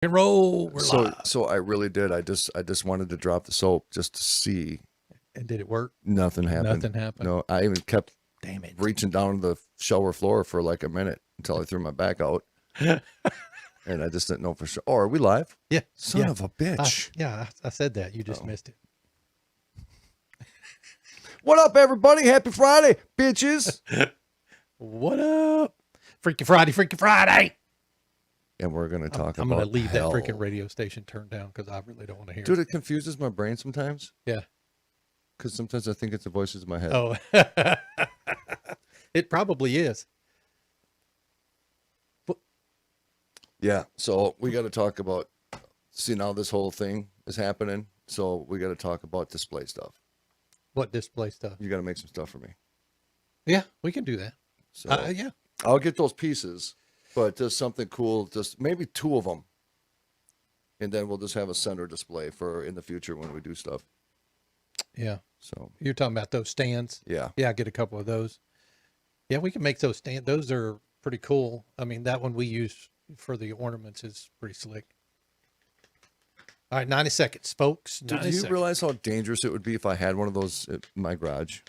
And roll. We're live. So I really did. I just wanted to drop the soap just to see. And did it work? Nothing happened. Nothing happened. No, I even kept Damn it. reaching down to the shower floor for like a minute until I threw my back out. And I just didn't know for sure. Oh, are we live? Yeah. Son of a bitch. I said that. You just missed it. What up, everybody? Happy Friday, bitches. What up? Freaky Friday. And we're going to talk about I'm going to leave hell. that freaking radio station turned down because I really don't want to hear Dude, it. it confuses my brain sometimes. Yeah. Because sometimes I think it's the voices in my head. Oh, it probably is. Yeah, so we got to talk about, see now this whole thing is happening, so we got to talk about display stuff. What display stuff? You got to make some stuff for me. Yeah, we can do that. So Yeah. I'll get those pieces, but just something cool, just maybe 2 of them. And then we'll just have a center display for in the future when we do stuff. Yeah. So You're talking about those stands? yeah. Yeah, get a couple of those. Yeah, we can make those stand. Those are pretty cool. I mean, that one we use for the ornaments is pretty slick. All right, 90 seconds, folks. Dude, do you realize how dangerous it would be if I had one of those in my garage?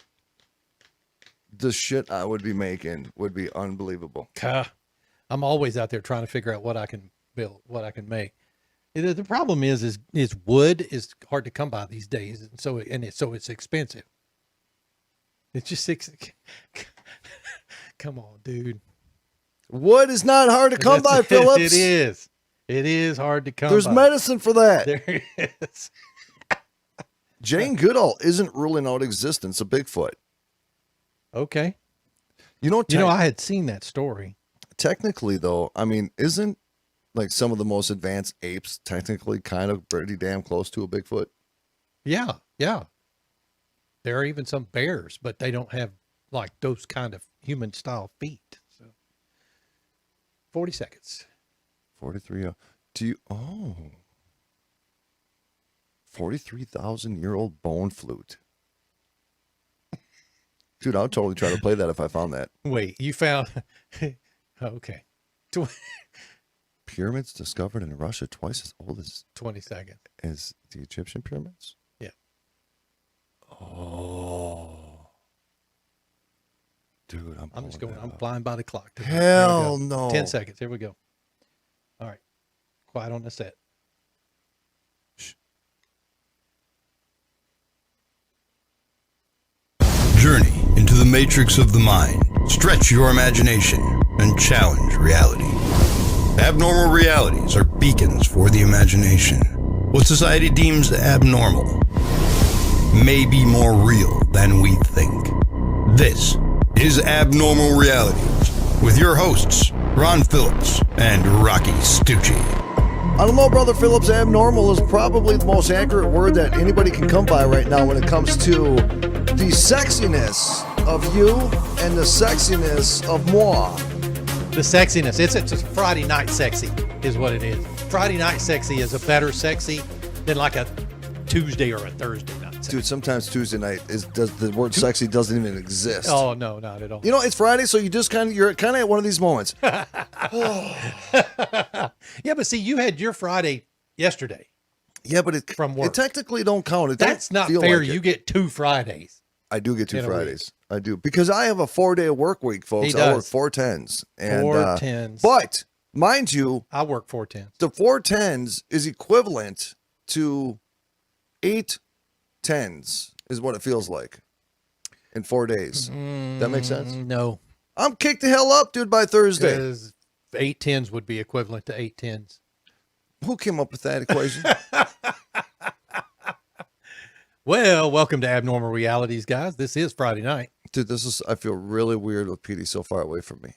The shit I would be making would be unbelievable. I'm always out there trying to figure out what I can build, what I can make. The problem is wood is hard to come by these days, and so it's expensive. It's just come on, dude. Wood is not hard to come by, Phillips. It is. It is hard to come There's by. medicine for that. There is. Jane Goodall isn't ruling out existence of Bigfoot. Okay. You know, I had seen that story. Technically, though, I mean, isn't like some of the most advanced apes technically kind of pretty damn close to a Bigfoot? Yeah, yeah. There are even some bears, but they don't have like those kind of human style feet. So 40 seconds. 43. Do you? Oh. 43,000-year-old bone flute. Dude, I would totally try to play that if I found that. Wait, you found? Okay. Pyramids discovered in Russia twice as old as 20 seconds. As the Egyptian pyramids? Yeah. Oh. Dude, I'm just going. I'm flying by the clock. Hell no. 10 seconds. Here we go. All right. Quiet on the set. Shh. Journey into the matrix of the mind. Stretch your imagination and challenge reality. Abnormal realities are beacons for the imagination. What society deems abnormal may be more real than we think. This is Abnormal Realities with your hosts, Ron Phillips and Rocky Stucci. I don't know, Brother Phillips. Abnormal is probably the most accurate word that anybody can come by right now when it comes to the sexiness of you and the sexiness of moi. The sexiness. It's a Friday night sexy is what it is. Friday night sexy is a better sexy than like a Tuesday or a Thursday night sexy. Dude, sometimes Tuesday night the word sexy doesn't even exist. Oh, no, not at all. You know, it's Friday, so you're kind of at one of these moments. Yeah, but see, you had your Friday yesterday. Yeah, but From work. it technically don't count. That's not fair. You get 2 Fridays. I do get 2 in a week. Fridays. I do. Because I have a 4-day work week, folks. He does. I work 4 10s. And, 4 10s. But, mind you, I work 4 10s. the 4 10s is equivalent to 8 10s, is what it feels like in 4 days. That makes sense? No. I'm kicked the hell up, dude, by Thursday. Because 8 10s would be equivalent to 8 10s. Who came up with that equation? Well, welcome to Abnormal Realities, guys. This is Friday night. Dude, I feel really weird with Petey so far away from me.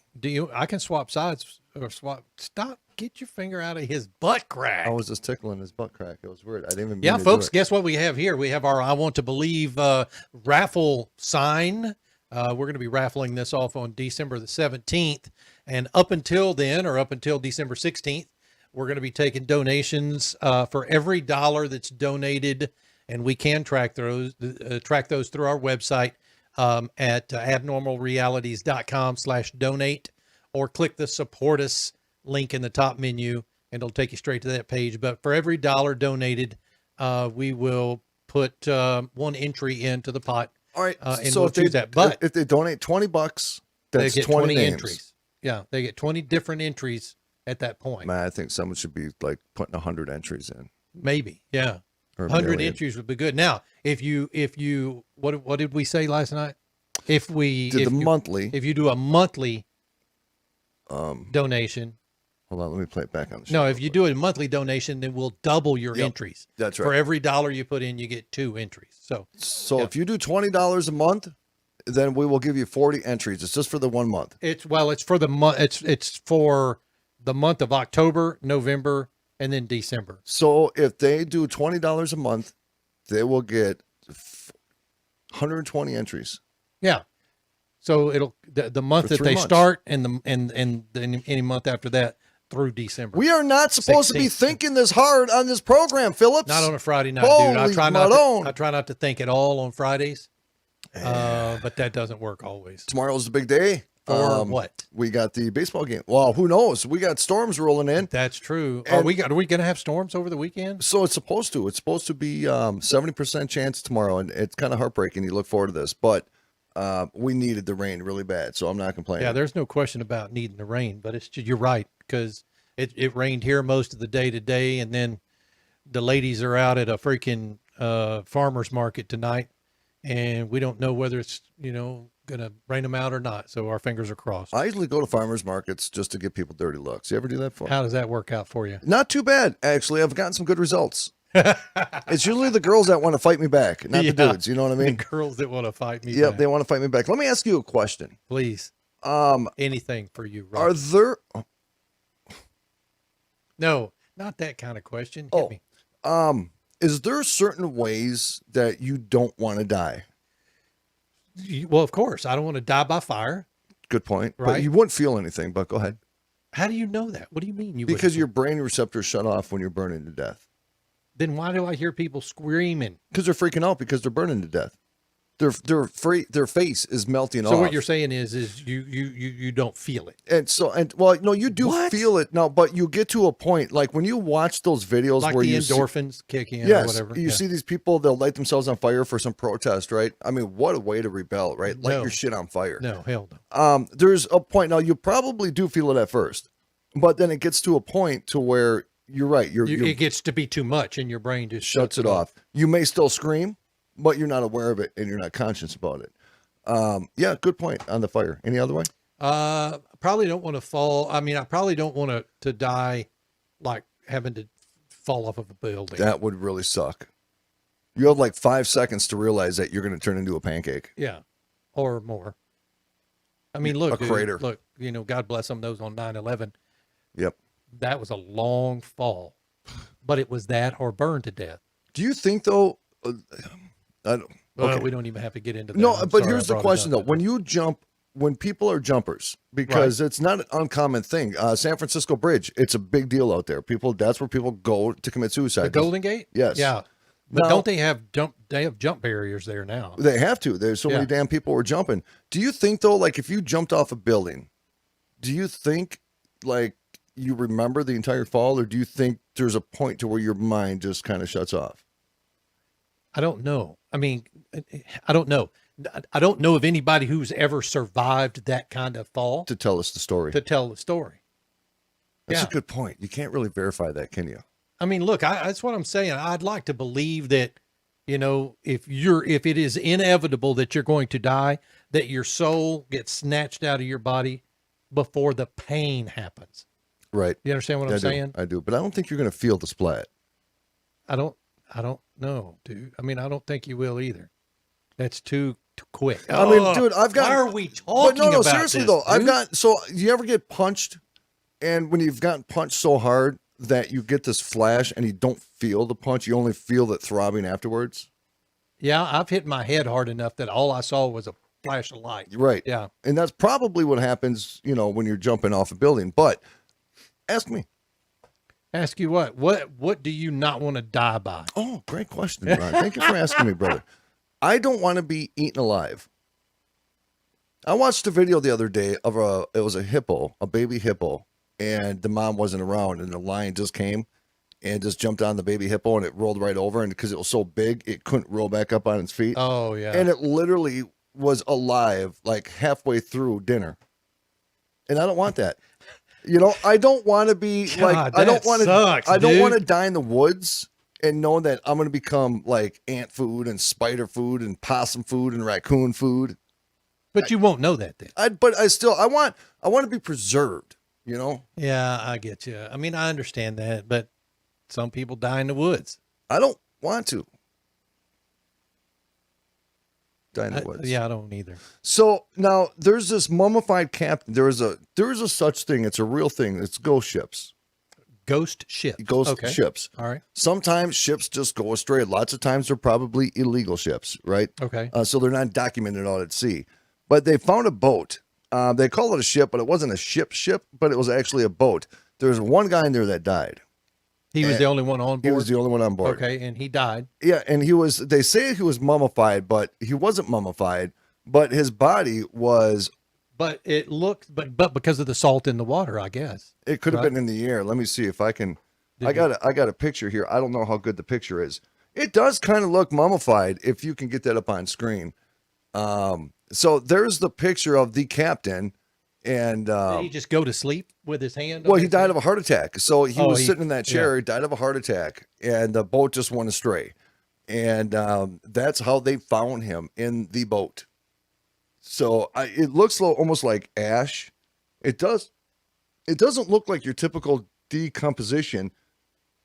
I can swap sides or swap. Stop. Get your finger out of his butt crack. I was just tickling his butt crack. It was weird. I didn't even mean Yeah, to folks, do it. guess what we have here? We have our I Want to Believe raffle sign. We're going to be raffling this off on December the 17th. And up until then, or up until December 16th, we're going to be taking donations for every dollar that's donated. And we can track those through our website at abnormalrealities.com/donate, or click the support us link in the top menu and it'll take you straight to that page. But for every dollar donated, we will put one entry into the pot. All right. And So we'll if they, choose that. But if they donate $20, they that's get 20 names. entries. Yeah, they get 20 different entries at that point. Man, I think someone should be like putting 100 entries in. Maybe, yeah. Or 100 million. entries would be good. Now, if you what did we say last night? If we Did if the you, monthly. if you do a monthly donation. Hold on, let me play it back on the show. No, if you do a monthly donation, then we'll double your entries. That's right. For every dollar you put in, you get 2 entries. So if you do $20 a month, then we will give you 40 entries. It's just for the 1 month. it's for the month. It's for the month of October, November, and then December. So if they do $20 a month, they will get 120 entries. Yeah. So it'll the month For that 3 they months. start and then any month after that through December. We are not supposed to be 16th. thinking this hard on this program, Phillips. Not on a Friday night, dude. I Holy try not to think at all on Fridays. But that doesn't work always. Tomorrow's the big day. For what? We got the baseball game. Well, who knows? We got storms rolling in. That's true. And- Are we going to have storms over the weekend? So it's supposed to. It's supposed to be 70% chance tomorrow, and it's kind of heartbreaking. You look forward to this, but we needed the rain really bad, so I'm not complaining. Yeah, there's no question about needing the rain, but it's just, you're right, because it rained here most of the day today, and then the ladies are out at a freaking farmer's market tonight, and we don't know whether it's going to rain them out or not, so our fingers are crossed. I usually go to farmers markets just to give people dirty looks. You ever do that for? How does that work out for you? Not too bad, actually. I've gotten some good results. It's usually the girls that want to fight me back, not the dudes. You know what I mean? The girls that want to fight me Yep, back. they want to fight me back. Let me ask you a question. Please. Anything for you, Are Rocci. there? No, not that kind of question. Hit me. Is there certain ways that you don't want to die? Well, of course, I don't want to die by fire. Good point. But Right. you wouldn't feel anything. But go ahead. How do you know that? What do you mean you Because wouldn't? your brain receptors shut off when you're burning to death. Then why do I hear people screaming? Because they're freaking out because they're burning to death. Their face is melting off. So what you're saying is you don't feel it. No, you do What? feel it now, but you get to a point like when you watch those videos Like where the you endorphins kick in or yes, whatever. you Yeah. see these people, they'll light themselves on fire for some protest, right? I mean, what a way to rebel, right? Light No. your shit on fire. No, hell no. There's a point now. You probably do feel it at first, but then it gets to a point to where you're right. It gets to be too much and your brain just shuts it off. You may still scream, but you're not aware of it and you're not conscious about it. Yeah, good point on the fire. Any other way? Probably don't want to fall. I mean, I probably don't want to die like having to fall off of a building. That would really suck. You have like 5 seconds to realize that you're going to turn into a pancake. Yeah, or more. I mean, look, A crater. Look, God bless them. Those on 9/11. Yep. That was a long fall, but it was that or burned to death. Do you think though? I don't. Well, Okay. we don't even have to get into that. No, I'm but sorry here's I the brought it question up. though. When you jump, when people are jumpers, because it's not an uncommon thing. San Francisco Bridge, it's a big deal out there. That's where people go to commit suicide. The Golden Gate? Yes. Yeah. But Now- don't they have jump barriers there now? They have to. There's so many Yeah. damn people were jumping. Do you think though, like if you jumped off a building, do you think like you remember the entire fall, or do you think there's a point to where your mind just kind of shuts off? I don't know. I mean, I don't know. I don't know of anybody who's ever survived that kind of fall To tell us the story. to tell the story. That's Yeah. a good point. You can't really verify that, can you? I mean, look, that's what I'm saying. I'd like to believe that, if it is inevitable that you're going to die, that your soul gets snatched out of your body before the pain happens. Right. You understand what I'm saying? I do. But I don't think you're going to feel the splat. I don't know, dude. I mean, I don't think you will either. That's too quick. I mean, dude, I've got. Why are we But talking no, about seriously this, though, I've dude? got. So you ever get punched, and when you've gotten punched so hard that you get this flash and you don't feel the punch, you only feel that throbbing afterwards. Yeah, I've hit my head hard enough that all I saw was a flash of light. Right. Yeah. And that's probably what happens, when you're jumping off a building. But ask me. Ask you what do you not want to die by? Oh, great question, Ron. Thank you for asking me, brother. I don't want to be eaten alive. I watched a video the other day of it was a hippo, a baby hippo, and the mom wasn't around, and the lion just came and just jumped on the baby hippo, and it rolled right over, and because it was so big, it couldn't roll back up on its feet. Oh yeah. And it literally was alive like halfway through dinner. And I don't want that. You know, I don't want to be God, I don't want to sucks, I don't dude. want to die in the woods and know that I'm going to become like ant food and spider food and possum food and raccoon food. But you won't know that then. But I want to be preserved, you know? Yeah, I get you. I mean, I understand that, but some people die in the woods. I don't want to die in the woods. Yeah, I don't either. So now there's this mummified captain. There is a such thing. It's a real thing. It's ghost ships. Ghost ship. Ghost ships. All right. Sometimes ships just go astray. Lots of times they're probably illegal ships, right? Okay. So they're not documented out at sea. But they found a boat. They call it a ship, but it wasn't a ship, but it was actually a boat. There's one guy in there that died. He was the only one on board? He was the only one on board. Okay, and he died. Yeah, and they say he was mummified, but he wasn't mummified, but his body was. But it looked, but because of the salt in the water, I guess. It could have been in the air. Let me see if I can. I got a picture here. I don't know how good the picture is. It does kind of look mummified if you can get that up on screen. So there's the picture of the captain, and Did he just go to sleep with his hand? well, he died of a heart attack. So he was he- sitting in that chair. He died of a heart attack, and the boat just went astray, and that's how they found him in the boat. So it looks almost like ash. It does. It doesn't look like your typical decomposition,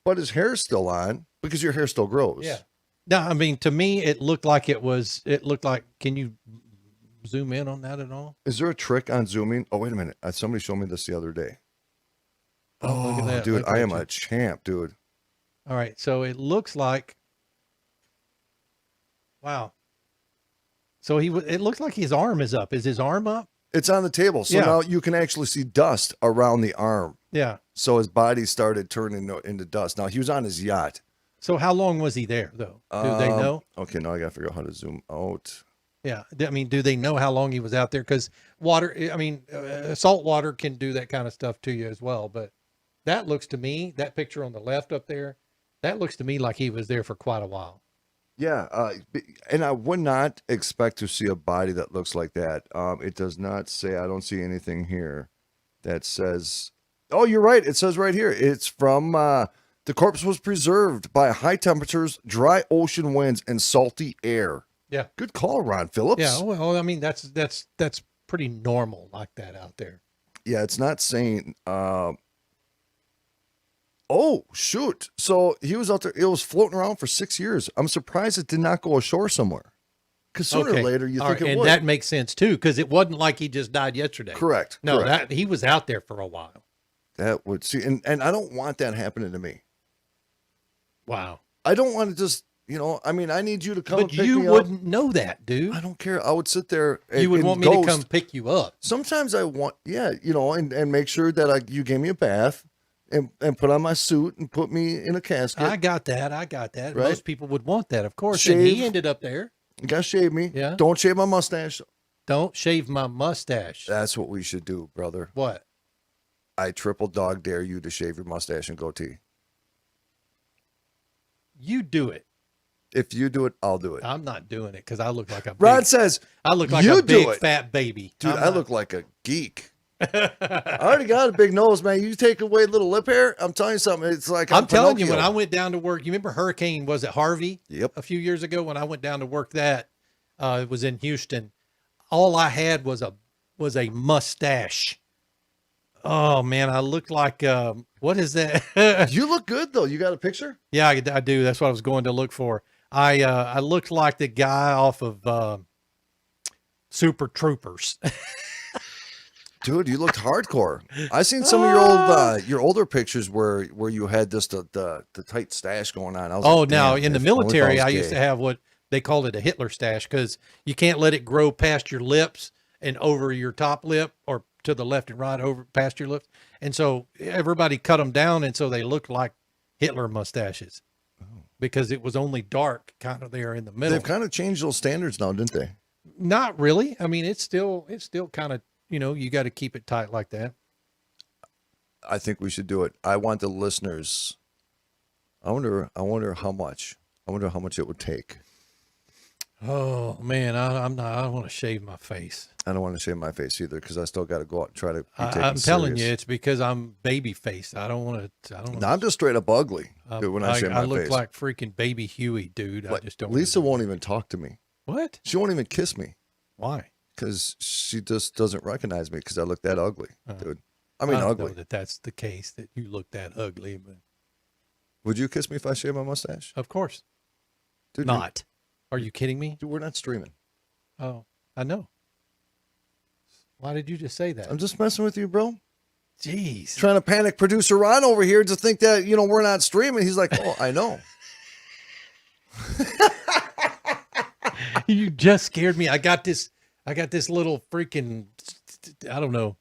but his hair's still on because your hair still grows. Yeah. No, I mean, to me, it looked like. Can you zoom in on that at all? Is there a trick on zooming? Oh, wait a minute. Somebody showed me this the other day. Oh, look at that. Dude, Look I at am you. a champ, dude. All right. So it looks like. Wow. So it looks like his arm is up. Is his arm up? It's on the table. So Yeah. now you can actually see dust around the arm. Yeah. So his body started turning into dust. Now, he was on his yacht. So how long was he there, though? Do they know? Okay, now I got to figure out how to zoom out. Yeah. I mean, do they know how long he was out there? Because water, I mean, salt water can do that kind of stuff to you as well. But that looks to me, that picture on the left up there, that looks to me like he was there for quite a while. Yeah, and I would not expect to see a body that looks like that. It does not say, I don't see anything here that says, oh, you're right. It says right here. It's from, the corpse was preserved by high temperatures, dry ocean winds, and salty air. Yeah. Good call, Ron Phillips. Yeah. Well, I mean, that's pretty normal like that out there. Yeah, it's not saying, oh, shoot. So he was out there. It was floating around for 6 years. I'm surprised it did not go ashore somewhere. Because sooner or later, you All think right, it and would. that makes sense too, because it wasn't like he just died yesterday. Correct. No, correct. that he was out there for a while. That would see, and I don't want that happening to me. Wow. I don't want to just, I mean, I need you to come and But pick you me wouldn't know that, dude. up. I don't care. I would sit there. And, You would and want me ghost. to come pick you up. Sometimes I want, and make sure that you gave me a bath and put on my suit and put me in a casket. I got that. Right? Most people would want that, of course. And Shave. he ended up there. You got to shave me. Yeah. Don't shave my mustache. Don't shave my mustache. That's what we should do, brother. What? I triple dog dare you to shave your mustache and goatee. You do it. If you do it, I'll do it. I'm not doing it because I look like a Ron big, says, I look like you a do big it. fat baby. dude, I'm I not- look like a geek. I already got a big nose, man. You take away little lip hair, I'm telling you something. It's like I'm telling you, when Pinocchio. I went down to work, you remember Hurricane, was it Harvey? Yep. A few years ago when I went down to work it was in Houston. All I had was a mustache. Oh man, I looked like, what is that? You look good though. You got a picture? Yeah, I do. That's what I was going to look for. I looked like the guy off of Super Troopers. Dude, you looked hardcore. I seen some of your older pictures where you had this the tight stash going on. I was Oh, like, now damn, in the if only military, I I was used to gay. have what they called it a Hitler stash because you can't let it grow past your lips and over your top lip or to the left and right over past your lips. And so everybody cut them down. And so they looked like Hitler mustaches because it was only dark kind of there in the middle. They've kind of changed those standards now, didn't they? Not really. I mean, it's still kind of, you got to keep it tight like that. I think we should do it. I want the listeners. I wonder how much. I wonder how much it would take. Oh man, I'm not. I don't want to shave my face. I don't want to shave my face either because I still got to go out and try to. I'm telling you, it's because I'm baby faced. I don't want to. I don't. No, I'm just straight up ugly, dude, when I shave my face. I look like freaking baby Huey, dude. I just don't. Lisa won't even talk to me. What? She won't even kiss me. Why? Because she just doesn't recognize me because I look that ugly, dude. I mean, ugly. Know that's the case, that you look that ugly, but. Would you kiss me if I shave my mustache? Of course. Dude, not. Are you kidding me? Dude, we're not streaming. Oh, I know. Why did you just say that? I'm just messing with you, bro. Jeez. Trying to panic producer Ron over here to think that, we're not streaming. He's like, oh, I know. You just scared me. I got this little freaking, I don't know,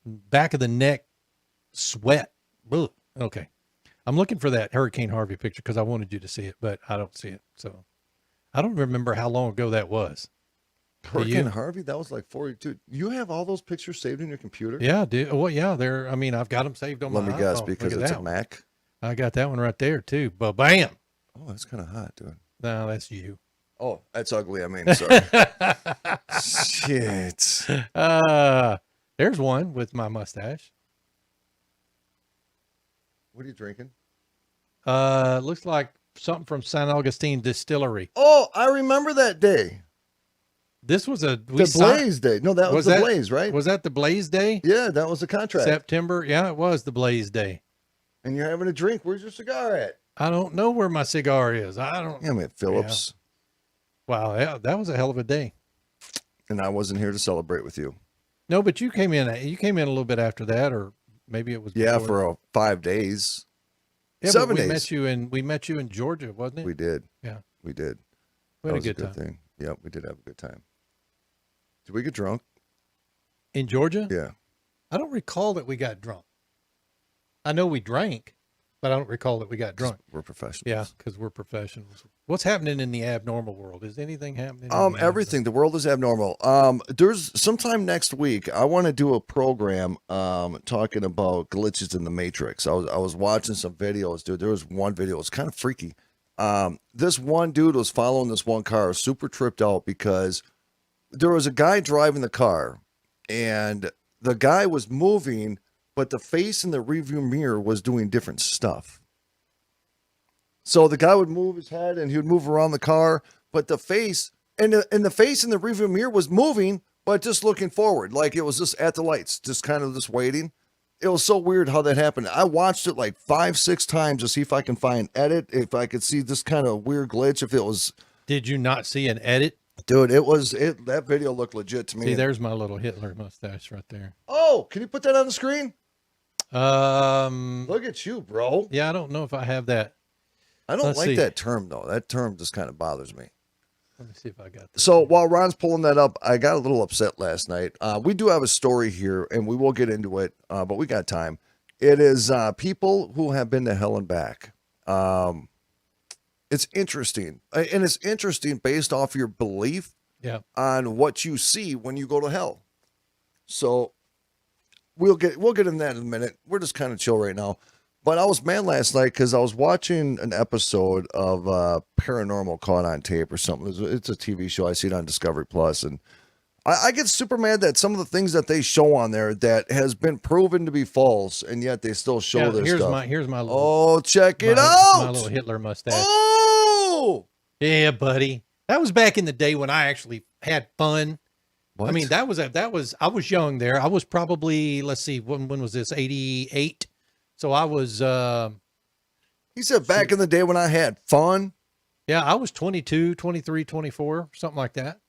back of the neck sweat. Ugh. Okay. I'm looking for that Hurricane Harvey picture because I wanted you to see it, but I don't see it. So I don't remember how long ago that was. Hurricane Harvey? That was like 42. You have all those pictures saved in your computer? Yeah, dude. Well, yeah, I've got them saved on my iPhone. Let me guess, because it's a Mac? I got that one right there too. But bam. Oh, that's kind of hot, dude. No, that's you. Oh, that's ugly. I mean, sorry. Shit. There's one with my mustache. What are you drinking? Looks like something from San Augustine Distillery. Oh, I remember that day. This was the Blaze Day. No, that was the Blaze, right? Was that the Blaze Day? Yeah, that was the contract. September. Yeah, it was the Blaze Day. And you're having a drink. Where's your cigar at? I don't know where my cigar is. I don't. Yeah, I'm at Phillips. Yeah. Wow, yeah, that was a hell of a day. And I wasn't here to celebrate with you. No, but you came in. You came in a little bit after that, or maybe it was. Yeah, before. for 5 days. Yeah, 7 days. We met you in Georgia, wasn't it? We did. Yeah, we did. We had that was a good time. Thing. Yeah, we did have a good time. Did we get drunk? In Georgia? Yeah. I don't recall that we got drunk. I know we drank, but I don't recall that we got drunk. We're professionals. Yeah, because we're professionals. What's happening in the abnormal world? Is anything happening? Everything. The world is abnormal. There's sometime next week, I want to do a program talking about glitches in the Matrix. I was watching some videos, dude. There was one video. It's kind of freaky. This one dude was following this one car, super tripped out because there was a guy driving the car, and the guy was moving, but the face in the rearview mirror was doing different stuff. So the guy would move his head and he would move around the car, but the face and the face in the rearview mirror was moving, but just looking forward, like it was just at the lights, just kind of just waiting. It was so weird how that happened. I watched it like 5-6 times to see if I can find edit, if I could see this kind of weird glitch. If it was, did you not see an edit? Dude, that video looked legit to me. See, there's my little Hitler mustache right there. Oh, can you put that on the screen? Look at you, bro. Yeah, I don't know if I have that. I don't like that term though. That term just kind of bothers me. Let me see if I got this. So while Ron's pulling that up, I got a little upset last night. We do have a story here, and we will get into it, but we got time. It is people who have been to hell and back. It's interesting, and it's interesting based off your belief on what you see when you go to hell. So we'll get into that in a minute. We're just kind of chill right now. But I was mad last night because I was watching an episode of Paranormal Caught on Tape or something. It's a TV show. I see it on Discovery Plus, and I get super mad that some of the things that they show on there that has been proven to be false, and yet they still show this stuff. Here's my little. Oh, check it out! My little Hitler mustache. Oh, yeah, buddy. That was back in the day when I actually had fun. What? I mean, that was I was young there. I was probably, let's see, when was this? 88. So I was. He said back in the day when I had fun. Yeah, I was 22, 23, 24, something like that.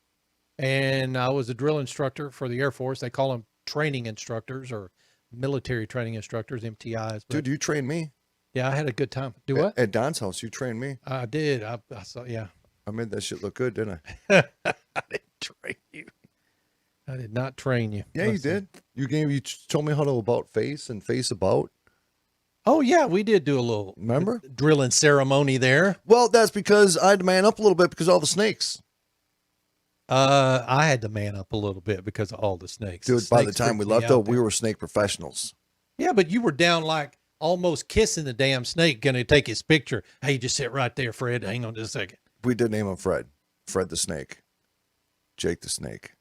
And I was a drill instructor for the Air Force. They call them training instructors or military training instructors, MTIs. But, dude, you trained me. Yeah, I had a good time. Do what? At Don's house, you trained me. I did. I saw, yeah. I made that shit look good, didn't I? I didn't train you. I did not train you. Yeah, you did. You told me how to about face and face about. Oh, yeah, we did do a little remember drilling ceremony there. Well, that's because I had to man up a little bit because of all the snakes. I had to man up a little bit because of all the snakes. Dude, by the time we left, though, we were snake professionals. Yeah, but you were down like almost kissing the damn snake, gonna take his picture. Hey, just sit right there, Fred. Hang on just a second. We did name him Fred. Fred the Snake. Jake the Snake.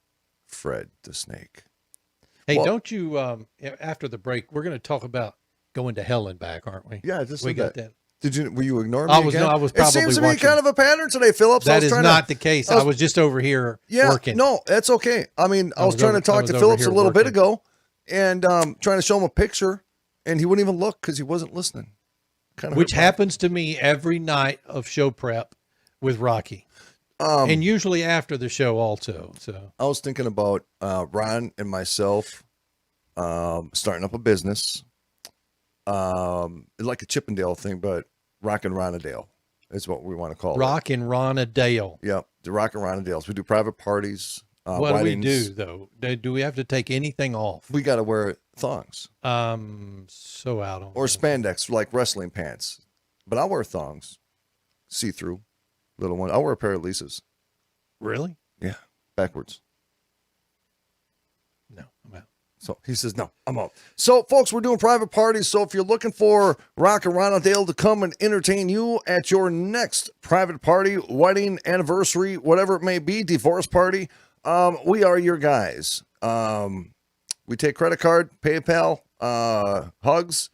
Fred the Snake. Hey, Well- don't you? After the break, we're gonna talk about going to hell and back, aren't we? Yeah, just we said got that. that. Were you ignoring me I was again? no, I was It probably seems to be watching. kind of a pattern today, Phillips. That is not the case. I I was- was just over here working. No, that's okay. I mean, I was was trying over- to talk I was to over Phillips a here little bit working. ago and trying to show him a picture, and he wouldn't even look because he wasn't listening. Kind of Which happens to me every night of show prep with Rocky, Um, and usually after the show also. So I was thinking about Ron and myself starting up a business, like a Chippendale thing, but Rock and Ronadale is what we want to call it. Rock and Ronna Dale. Yep, the Rock and Ronadales. We do private parties. What do we weddings. do though? Do we have to take anything off? We got to wear thongs So out on or this. spandex, like wrestling pants. But I wear thongs, see through, little one. I'll wear a pair of Lisa's. Really? Yeah, backwards. No, I'm out. So he says, no, I'm out. So, folks, we're doing private parties. So if you're looking for Rock and Ronaldale to come and entertain you at your next private party, wedding, anniversary, whatever it may be, divorce party, we are your guys. We take credit card, PayPal, hugs,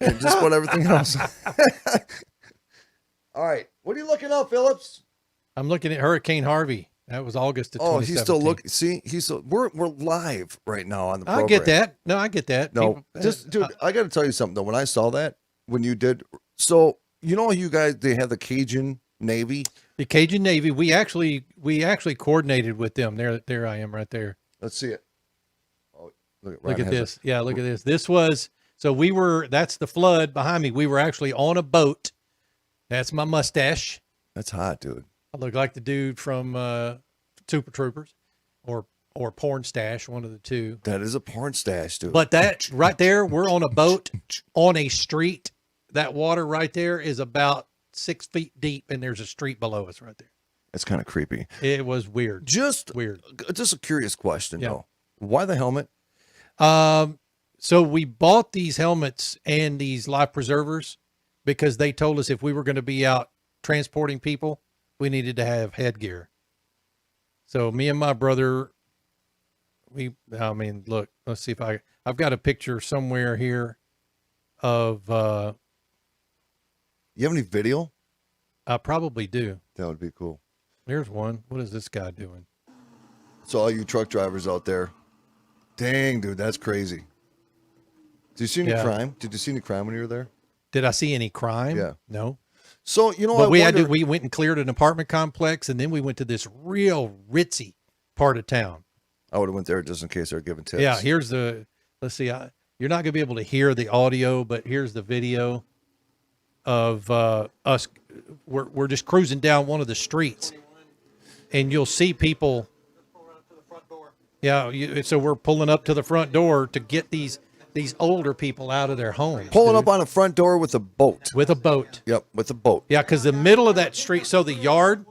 and just about everything else. All right. What are you looking up, Phillips? I'm looking at Hurricane Harvey. That was August of Oh, 2017. he's still looking. See, he's still, we're live right now on the program. I get that. No, I get that. No, People- just dude, I got to tell you something though. When I saw that, when you did, so you know, you guys, they have the Cajun Navy. the Cajun Navy. We actually coordinated with them. There I am right there. Let's see it. Oh, Look Ron at has this. Yeah, look at this. This was so we were. That's the flood behind me. We were actually on a boat. That's my mustache. That's hot, dude. I look like the dude from Super Troopers, or Porn Stash, one of the two. That is a porn stash, dude. But that right there, we're on a boat on a street. That water right there is about 6 feet deep, and there's a street below us right there. it's kind of creepy. It was weird. Just Weird. a curious question Yeah. though. Why the helmet? So we bought these helmets and these life preservers because they told us if we were going to be out transporting people, we needed to have headgear. So me and my brother, look, let's see if I've got a picture somewhere here of, You have any video? I probably do. That would be cool. There's one. What is this guy doing? So all you truck drivers out there, dang, dude, that's crazy. Did you see any Yeah. crime? Did you see any crime when you were there? Did I see any crime? Yeah. No. So you know, But I wonder, we went and cleared an apartment complex, and then we went to this real ritzy part of town. I would have went there just in case they were giving tips. Yeah, here's the. Let's see. You're not gonna be able to hear the audio, but here's the video of us. We're just cruising down one of the streets, and you'll see people. Yeah, so we're pulling up to the front door to get these older people out of their homes. Pulling dude, up on a front door with a boat. with a boat. Yep, with a boat. Yeah, because the middle of that street. So the yard.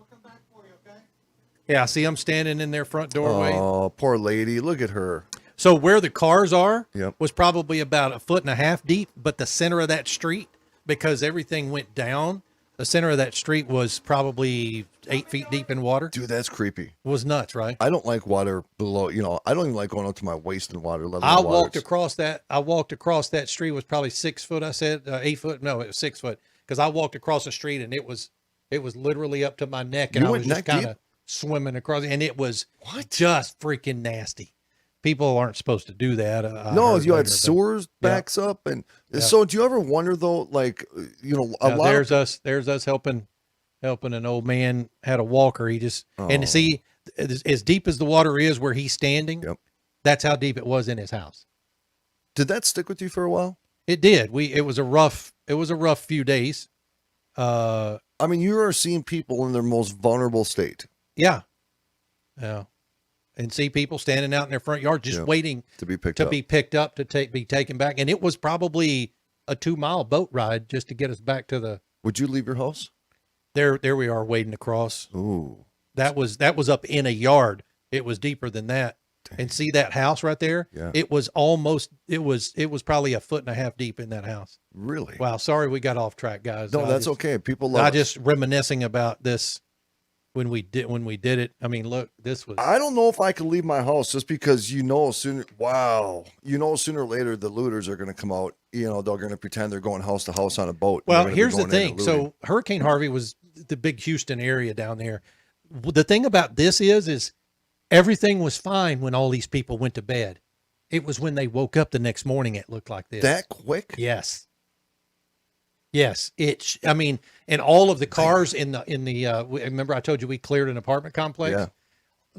Yeah, see, I'm standing in their front doorway. Oh, poor lady. Look at her. So where the cars are Yep. was probably about 1.5 feet deep, but the center of that street, because everything went down, the center of that street was probably 8 feet deep in water. Dude, that's creepy. It was nuts, right? I don't like water below, I don't even like going up to my waist in water. Let I alone walked waters. across that. I walked across that street. It was probably 6 foot. I said 8 foot. No, it was 6 foot because I walked across the street and it was literally up to my neck, and You I went was just neck deep? kind of swimming across, and it was just freaking nasty. People aren't supposed to do that. I No, heard you later, had but- sewers backs up. And so do you ever wonder though, like, a Now, lot there's us helping an old man had a walker. He just and see as deep as the water is where he's standing. Yep. That's how deep it was in his house. did that stick with you for a while? It did. It was a rough few days. I mean, you are seeing people in their most vulnerable state Yeah. And see people standing out in their front yard just waiting to be picked to up. be picked up to be taken back. And it was probably a 2-mile boat ride just to get us back to the. Would you leave your house? There we are wading across. Ooh. That was up in a yard. It was deeper than that. and see that house right there. Yeah. It was probably a foot and a half deep in that house. Really? Wow. Sorry, we got off track, guys. No, that's okay. People love I it. just reminiscing about this when we did it. I mean, look, this was. I don't know if I could leave my house just because sooner or later the looters are going to come out. They're going to pretend they're going house to house on a boat. Well, here's the thing. So Hurricane Harvey was the big Houston area down there. The thing about this is everything was fine when all these people went to bed. It was when they woke up the next morning it looked like this. That quick? Yes. And all of the cars in the remember I told you we cleared an apartment complex?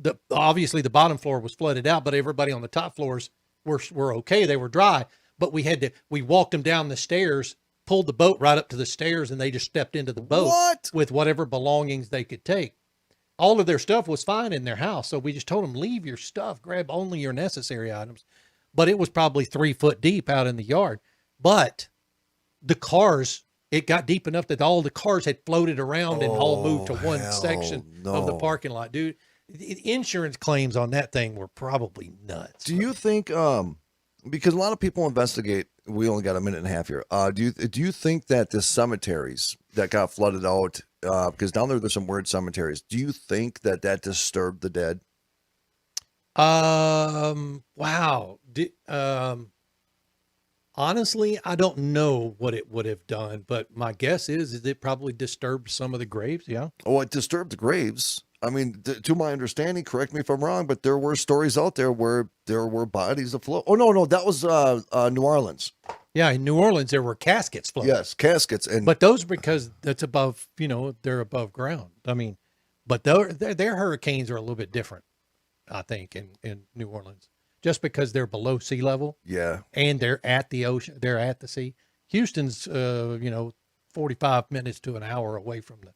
Yeah. Obviously the bottom floor was flooded out, but everybody on the top floors were okay. They were dry, but we walked them down the stairs, pulled the boat right up to the stairs, and they just stepped into the boat with whatever belongings they could take. All of their stuff was fine in their house. So we just told them, leave your stuff, grab only your necessary items. But it was probably 3 foot deep out in the yard. But the cars, it got deep enough that all the cars had floated around and all moved to one section of the parking lot. Dude, the insurance claims on that thing were probably nuts. Do you think, because a lot of people investigate, we only got a minute and a half here. Do you think that the cemeteries that got flooded out, because down there's some weird cemeteries, do you think that disturbed the dead? Wow. Honestly, I don't know what it would have done, but my guess is it probably disturbed some of the graves. Yeah. Oh, it disturbed the graves. I mean, to my understanding, correct me if I'm wrong, but there were stories out there where there were bodies afloat. Oh, no, that was New Orleans. Yeah, in New Orleans, there were caskets floating. Yes, caskets. But those because that's above, they're above ground. I mean, but their hurricanes are a little bit different, I think, in New Orleans. Just because they're below sea level. Yeah. And they're at the ocean, they're at the sea. Houston's, 45 minutes to an hour away from the coast.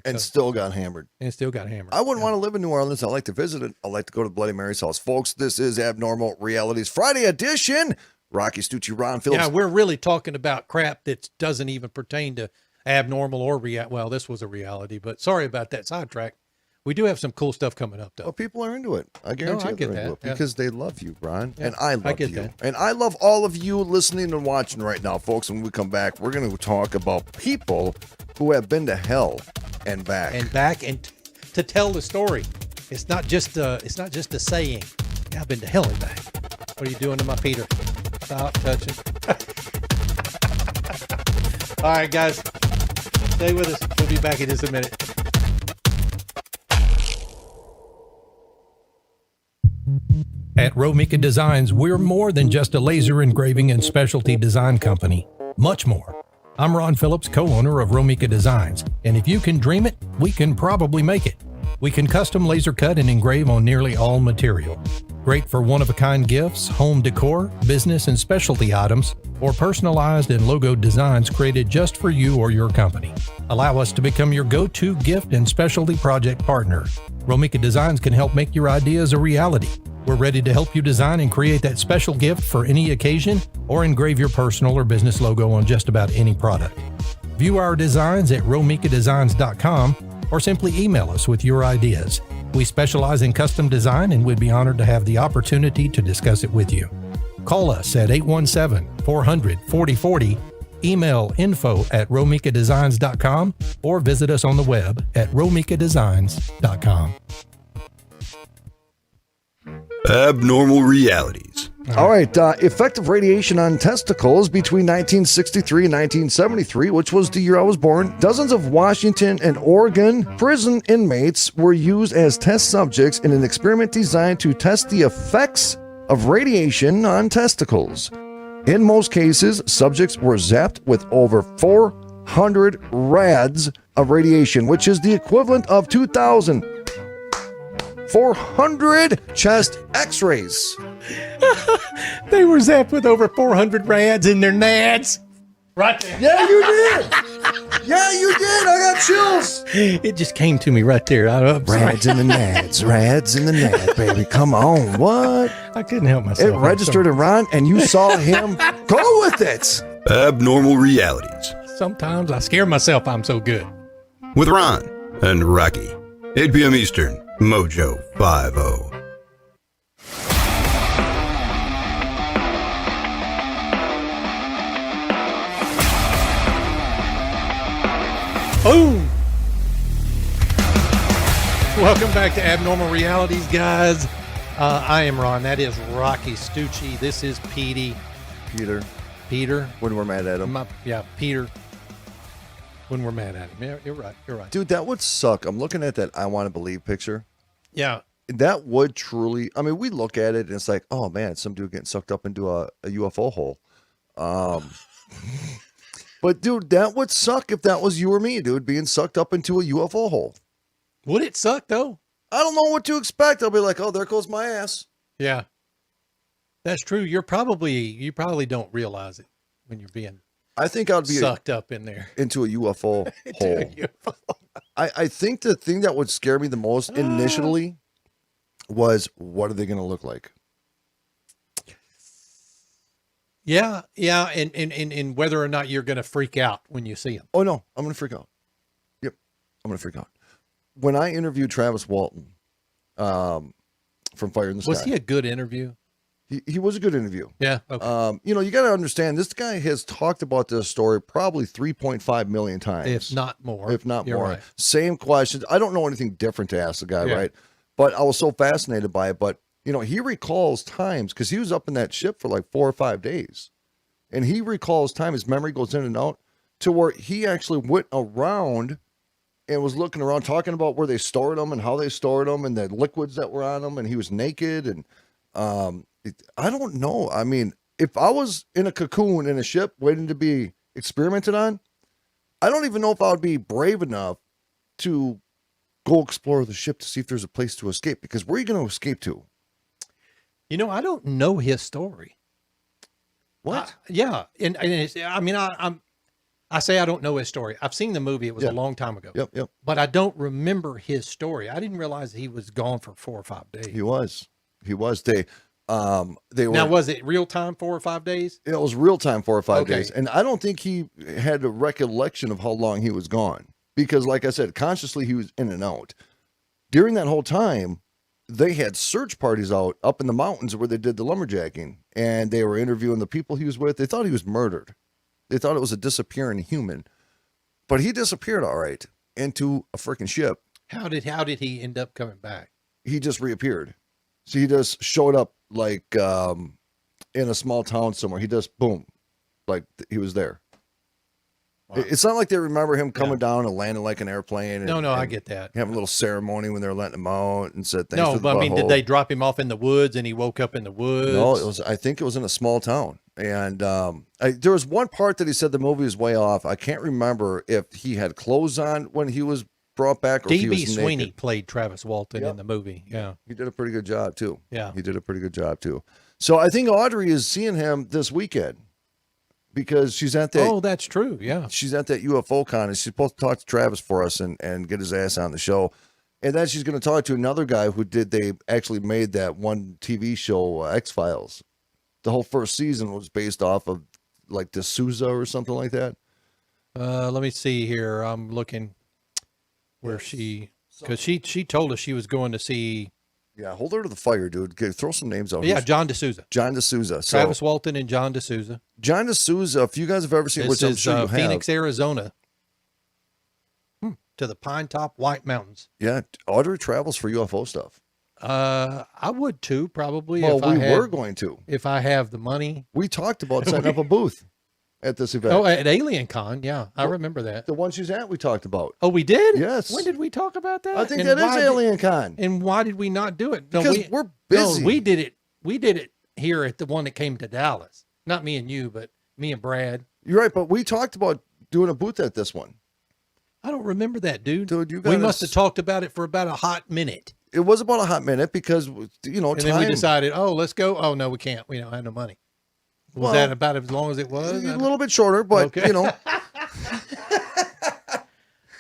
And still got hammered. I wouldn't want to live in New Orleans. I like to visit it. I like to go to Bloody Mary's house. Folks, this is Abnormal Realities Friday edition. Rocci, Stucci, Ron, Phillips. Yeah, we're really talking about crap that doesn't even pertain to abnormal or well, this was a reality, but sorry about that sidetrack. We do have some cool stuff coming up, though. Well, people are into it. I guarantee I get they're into that. it because they love you, Ron. Yeah, and I love get you. that. And I love all of you listening and watching right now, folks. When we come back, we're going to talk about people who have been to hell and back. And to tell the story. It's not just a saying. Yeah, I've been to hell and back. What are you doing to my Peter? Stop touching. All right, guys. Stay with us. We'll be back in just a minute. At Romika Designs, we're more than just a laser engraving and specialty design company. Much more. I'm Ron Phillips, co-owner of Romika Designs, and if you can dream it, we can probably make it. We can custom laser cut and engrave on nearly all material. Great for one-of-a-kind gifts, home decor, business and specialty items, or personalized and logoed designs created just for you or your company. Allow us to become your go-to gift and specialty project partner. Romika Designs can help make your ideas a reality. We're ready to help you design and create that special gift for any occasion or engrave your personal or business logo on just about any product. View our designs at romikadesigns.com or simply email us with your ideas. We specialize in custom design and we'd be honored to have the opportunity to discuss it with you. Call us at 817-400-4040, email info@romikadesigns.com, or visit us on the web at romikadesigns.com. Abnormal Realities. All right. Effective radiation on testicles between 1963 and 1973, which was the year I was born. Dozens of Washington and Oregon prison inmates were used as test subjects in an experiment designed to test the effects of radiation on testicles. In most cases, subjects were zapped with over 400 rads of radiation, which is the equivalent of 2,400 chest x-rays. They were zapped with over 400 rads in their nads. Right there. Yeah, you did. Yeah, you did. I got chills. It just came to me right there. Rads in the nads. Rads in the nads, baby. Come on. What? I couldn't help myself. It registered in Ron, and you saw him go with it. Abnormal Realities. Sometimes I scare myself. I'm so good. With Ron and Rocci. 8 p.m. Eastern. Mojo 50. Boom! Welcome back to Abnormal Realities, guys. I am Ron. That is Rocky Stucci. This is Petey. Peter. When we're mad at him. Peter. When we're mad at him. Yeah, you're right. Dude, that would suck. I'm looking at that I Want to Believe picture. Yeah. That would truly, I mean, we look at it and it's like, oh man, some dude getting sucked up into a UFO hole. But dude, that would suck if that was you or me, dude, being sucked up into a UFO hole. Would it suck though? I don't know what to expect. I'll be like, oh, there goes my ass. Yeah. That's true. You probably don't realize it when you're being I think I'd be sucked up in there. into a UFO hole. I think the thing that would scare me the most initially was, what are they going to look like? Yeah, and whether or not you're going to freak out when you see them. Oh, no, I'm going to freak out. Yep, I'm going to freak out. When I interviewed Travis Walton from Fire in the Sky. Was he a good interview? He was a good interview. Yeah. Okay. You got to understand, this guy has talked about this story probably 3.5 million times. If not more. You're more. Right. Same questions. I don't know anything different to ask the guy, Yeah. right? But I was so fascinated by it. But, he recalls times, because he was up in that ship for like 4 or 5 days. And he recalls time, his memory goes in and out, to where he actually went around and was looking around, talking about where they stored them and how they stored them and the liquids that were on them. And he was naked. And I don't know. I mean, if I was in a cocoon in a ship waiting to be experimented on, I don't even know if I would be brave enough to go explore the ship to see if there's a place to escape. Because where are you going to escape to? I don't know his story. What? Yeah. And it's, I say I don't know his story. I've seen the movie. It was a long time ago. Yep. But I don't remember his story. I didn't realize he was gone for 4 or 5 days. He was. They were. Now, was it real time 4 or 5 days? It was real time 4 or 5 Okay. days. And I don't think he had a recollection of how long he was gone. Because like I said, consciously he was in and out. During that whole time, they had search parties out up in the mountains where they did the lumberjacking. And they were interviewing the people he was with. They thought he was murdered. They thought it was a disappearing human. But he disappeared all right into a freaking ship. How did he end up coming back? He just reappeared. So he just showed up like in a small town somewhere. He just, boom, like he was there. Wow. It's not like they remember him coming down and landing like an airplane. No, I get that. Having a little ceremony when they're letting him out and said thanks No, for the but I mean, did butthole. they drop him off in the woods and he woke up in the woods? No, I think it was in a small town. And there was one part that he said the movie was way off. I can't remember if he had clothes on when he was brought back or if he D.B. was Sweeney naked. played Travis Walton Yep. in the movie. Yeah. He did a pretty good job too. Yeah. He did a pretty good job too. So I think Audrey is seeing him this weekend because she's at that. Oh, that's true. Yeah. She's at that UFO con and she's supposed to talk to Travis for us and get his ass on the show. And then she's going to talk to another guy they actually made that one TV show, X-Files. The whole first season was based off of like D'Souza or something like that. Let me see here. I'm looking where because she told us she was going to see. Yeah, hold her to the fire, dude. Okay, throw some names out. Yeah, Who's- John D'Souza. John D'Souza. So, Travis Walton and John D'Souza. John D'Souza, if you guys have ever seen, which This I'm is sure you have. Phoenix, Arizona. To the Pine Top White Mountains. Yeah, Audrey travels for UFO stuff. I would too, probably. Well, if we were going to. If I have the money. We talked about setting up a booth at this event. Oh, at Alien Con. Yeah, I remember that. The one she's at, we talked about. Oh, we did? Yes. When did we talk about that? I think And that is why Alien Con. And why did we not do it? No, Because we're busy. No, we did it. We did it here at the one that came to Dallas. Not me and you, but me and Brad. You're right, but we talked about doing a booth at this one. I don't remember that, dude. Dude, we must have talked about it for about a hot minute. It was about a hot minute because, And time. then we decided, oh, let's go. Oh, no, we can't. We don't have no money. Was Well, that about as long as it was? A little bit shorter, but, Okay. I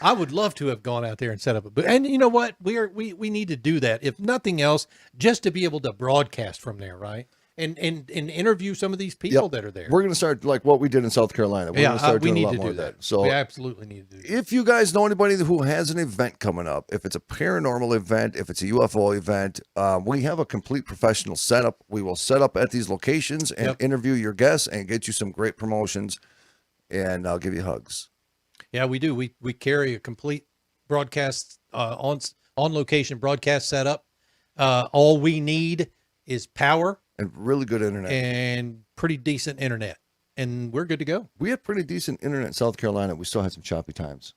I would love to have gone out there and set up a booth. And you know what? We need to do that. If nothing else, just to be able to broadcast from there, right? And interview some of these people that are there. We're going to start like what we did in South Carolina. We're going to start we doing need a lot to more do of that. So we absolutely need to do that. if you guys know anybody who has an event coming up, if it's a paranormal event, if it's a UFO event, we have a complete professional setup. We will set up at these locations and interview your guests and get you some great promotions, and I'll give you hugs. Yeah, we do. We carry a complete broadcast on location broadcast setup. All we need is power And really good internet. and pretty decent internet, and we're good to go. We had pretty decent internet in South Carolina. We still had some choppy times.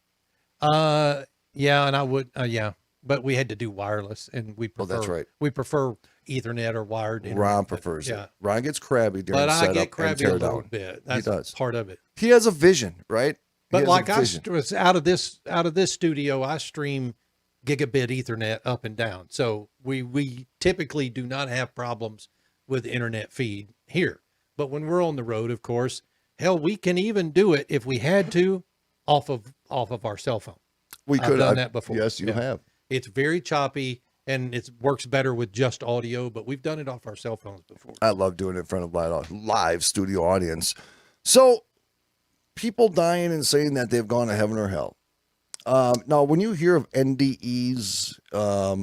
Yeah, and I would, yeah, but we had to do wireless, and we prefer. Oh, that's right. We prefer Ethernet or wired. Internet, Ron but, prefers yeah. it. Ron gets crabby during But the I setup get crabby and a tear little down. bit. That's does. part of it. He has a vision, right? He But has like a I vision. was out of this studio, I stream gigabit Ethernet up and down. So we typically do not have problems with internet feed here. But when we're on the road, of course, hell, we can even do it if we had to off of our cell phone. We I've could done that before. Yes, you Yeah. have. It's very choppy and it works better with just audio, but we've done it off our cell phones before. I love doing it in front of live studio audience. So, people dying and saying that they've gone to heaven or hell. Now, when you hear of NDEs,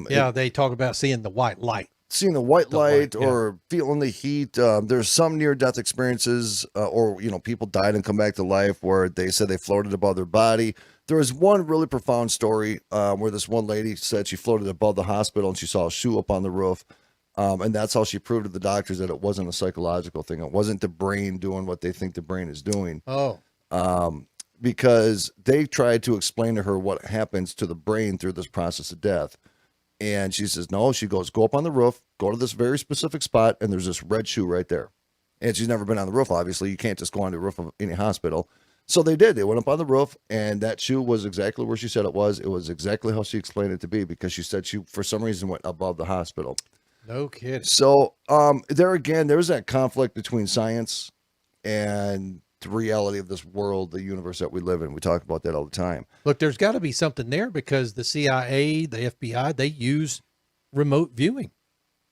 Yeah, they talk about seeing the white light. seeing the white The light light, yeah. or feeling the heat, there's some near-death experiences, or people died and come back to life where they said they floated above their body. There was one really profound story where this one lady said she floated above the hospital and she saw a shoe up on the roof. And that's how she proved to the doctors that it wasn't a psychological thing. It wasn't the brain doing what they think the brain is doing. Oh, Because they tried to explain to her what happens to the brain through this process of death. And she says, no, she goes, go up on the roof, go to this very specific spot, and there's this red shoe right there. And she's never been on the roof, obviously. You can't just go on the roof of any hospital. So they did. They went up on the roof, and that shoe was exactly where she said it was. It was exactly how she explained it to be, because she said she, for some reason, went above the hospital. no kidding. So there again, there's that conflict between science and the reality of this world, the universe that we live in. We talk about that all the time. Look, there's got to be something there because the CIA, the FBI, they use remote viewing.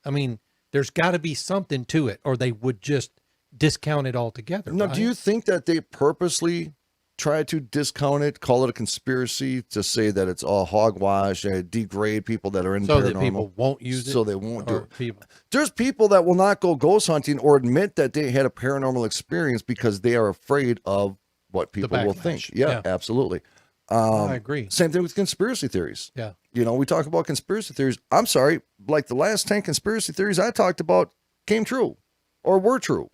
I mean, there's got to be something to it, or they would just discount it altogether. Now, right? do you think that they purposely try to discount it, call it a conspiracy, to say that it's all hogwash, degrade people that are in so paranormal, that people won't use it? so they won't do or it? people. There's people that will not go ghost hunting or admit that they had a paranormal experience because they are afraid of what people will backlash. think. Yeah, Yeah. absolutely. I agree. Same thing with conspiracy theories. Yeah. We talk about conspiracy theories. I'm sorry, like the last 10 conspiracy theories I talked about came true or were true.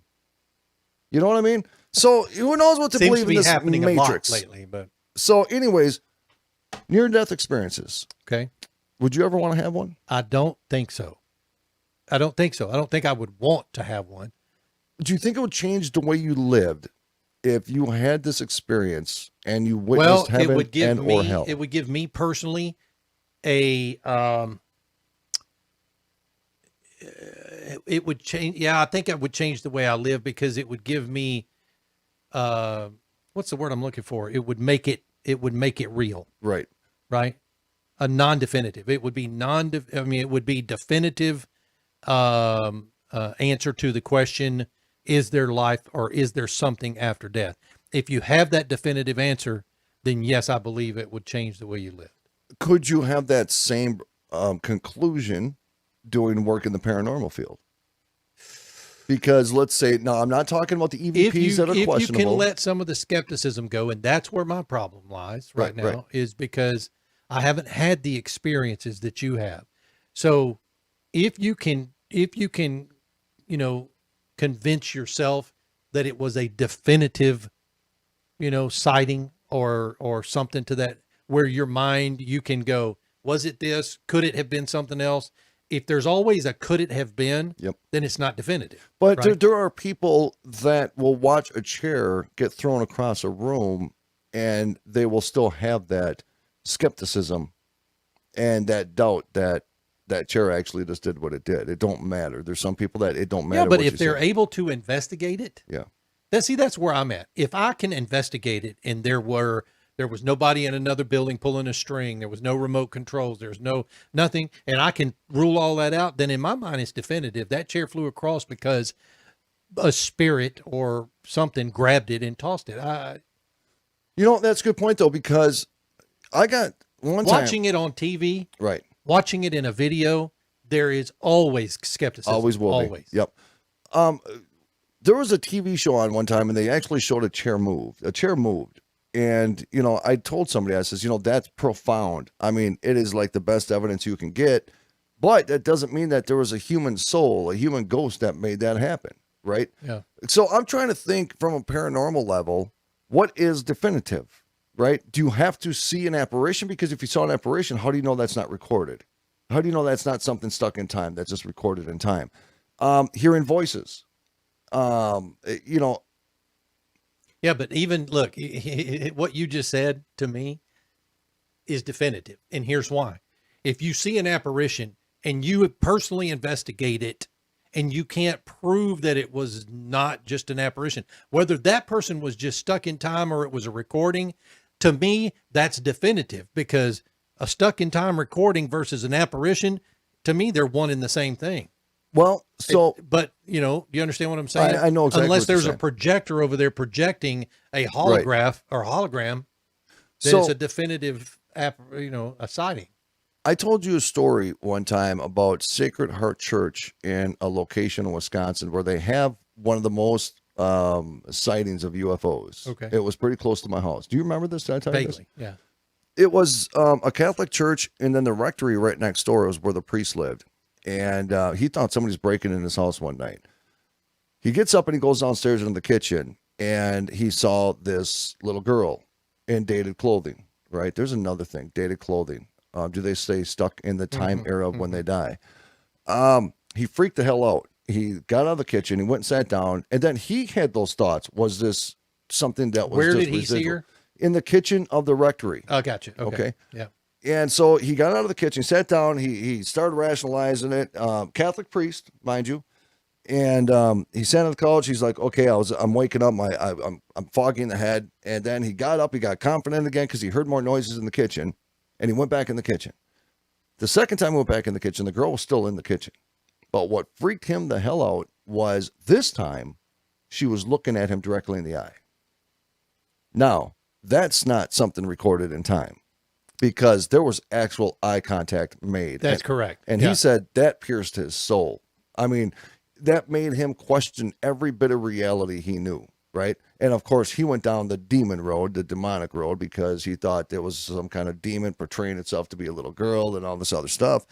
You know what I mean? So who knows what to Seems believe to be in this happening matrix a lot lately, but So anyways, near-death experiences. okay. Would you ever want to have one? I don't think so. I don't think so. I don't think I would want to have one. Do you think it would change the way you lived if you had this experience and you Well, witnessed heaven it would give and me or hell? it would give me personally a it would change. Yeah, I think it would change the way I live because it would give me what's the word I'm looking for? It would make it real, Right. right? A non-definitive. It would be it would be definitive answer to the question, is there life or is there something after death? If you have that definitive answer, then yes, I believe it would change the way you live. Could you have that same conclusion doing work in the paranormal field? Because let's say, no, I'm not talking about the EVPs that are if questionable. you can let some of the skepticism go, and that's where my problem lies right now, right. is because I haven't had the experiences that you have. So if you can, convince yourself that it was a definitive, sighting or something to that, where your mind, you can go, was it this? Could it have been something else? If there's always a could it have been, Yep. then it's not definitive. But right? there are people that will watch a chair get thrown across a room and they will still have that skepticism and that doubt that that chair actually just did what it did. It don't matter. There's some people that it don't matter. Yeah, but what if you they're say. able to investigate it, Yeah. that's where I'm at. If I can investigate it and there was nobody in another building pulling a string, there was no remote controls, there's nothing, and I can rule all that out, then in my mind it's definitive. That chair flew across because a spirit or something grabbed it and tossed it. That's a good point though, because I got one time Watching it on TV, right. watching it in a video, there is always skepticism. Always will be. Always. Yep. There was a TV show on one time and they actually showed a chair moved. A chair moved. And, I told somebody, I says, that's profound. I mean, it is like the best evidence you can get, but that doesn't mean that there was a human soul, a human ghost that made that happen, right? Yeah. So I'm trying to think from a paranormal level, what is definitive, right? Do you have to see an apparition? Because if you saw an apparition, how do you know that's not recorded? How do you know that's not something stuck in time, that's just recorded in time? Hearing voices, Yeah, but even look, what you just said to me is definitive. And here's why. If you see an apparition and you personally investigate it and you can't prove that it was not just an apparition, whether that person was just stuck in time or it was a recording, to me, that's definitive, because a stuck in time recording versus an apparition, to me, they're one and the same thing. Well, so, but do you understand what I'm saying? I know exactly. Unless what you're there's a saying. projector over there projecting a holograph or hologram, then So- it's a definitive, a sighting. I told you a story one time about Sacred Heart Church in a location in Wisconsin where they have one of the most sightings of UFOs. Okay. It was pretty close to my house. Do you remember this? Did I tell you this? Vaguely, yeah. It was a Catholic church, and then the rectory right next door was where the priest lived. And he thought somebody's breaking in his house one night. He gets up and he goes downstairs into the kitchen, and he saw this little girl in dated clothing, right? There's another thing, dated clothing. Do they stay stuck in the time era of when they die? He freaked the hell out. He got out of the kitchen, he went and sat down, and then he had those thoughts. Was this something that was Where just did he see residual? her? In the kitchen of the rectory. Oh, gotcha. Okay. Yeah. And so he got out of the kitchen, sat down, he started rationalizing it. Catholic priest, mind you. And he sat on the couch. He's like, okay, I'm waking up. I'm foggy in the head. And then he got up. He got confident again because he heard more noises in the kitchen. And he went back in the kitchen. The second time he went back in the kitchen, the girl was still in the kitchen. But what freaked him the hell out was this time she was looking at him directly in the eye. Now, that's not something recorded in time, because there was actual eye contact made. That's correct. And Yeah. he said that pierced his soul. I mean, that made him question every bit of reality he knew, right? And of course, he went down the demon road, the demonic road, because he thought there was some kind of demon portraying itself to be a little girl and all this other stuff,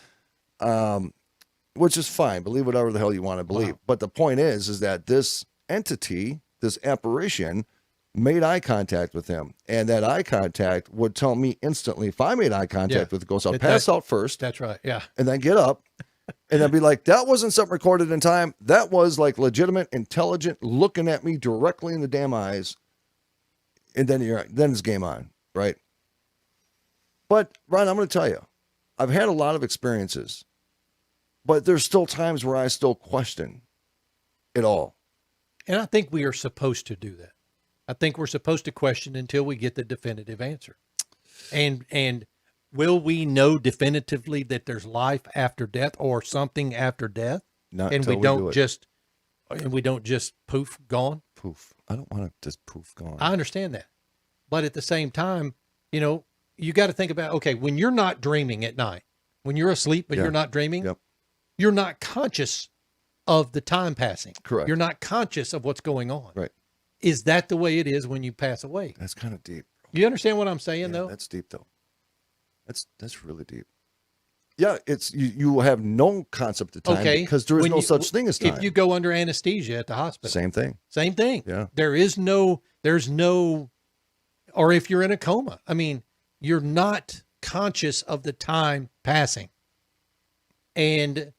which is fine. Believe whatever the hell you want to believe. Wow. But the point is that this entity, this apparition, made eye contact with him, and that eye contact would tell me instantly if I made eye contact with the ghost. I'll pass out first, That's right. Yeah. and then get up, and then be like, "That wasn't something recorded in time. That was like legitimate, intelligent, looking at me directly in the damn eyes." And then it's game on, right? But Ron, I'm going to tell you, I've had a lot of experiences, but there's still times where I still question it all. And I think we are supposed to do that. I think we're supposed to question until we get the definitive answer. And will we know definitively that there's life after death or something after death? Not And until we don't do it. just poof gone. Poof. I don't want to just poof gone. I understand that. But at the same time, you got to think about, okay, when you're not dreaming at night, when you're asleep but Yeah. you're not dreaming, Yep. you're not conscious of the time passing. Correct. You're not conscious of what's going on. Right. Is that the way it is when you pass away? That's kind of deep. You understand what I'm saying, Yeah, though? that's deep though. That's really deep. Yeah, it's you have no concept of time because there is when no you- such thing as time. If you go under anesthesia at the hospital, Same thing. same thing. Yeah. There's no, or if you're in a coma, I mean, you're not conscious of the time passing, and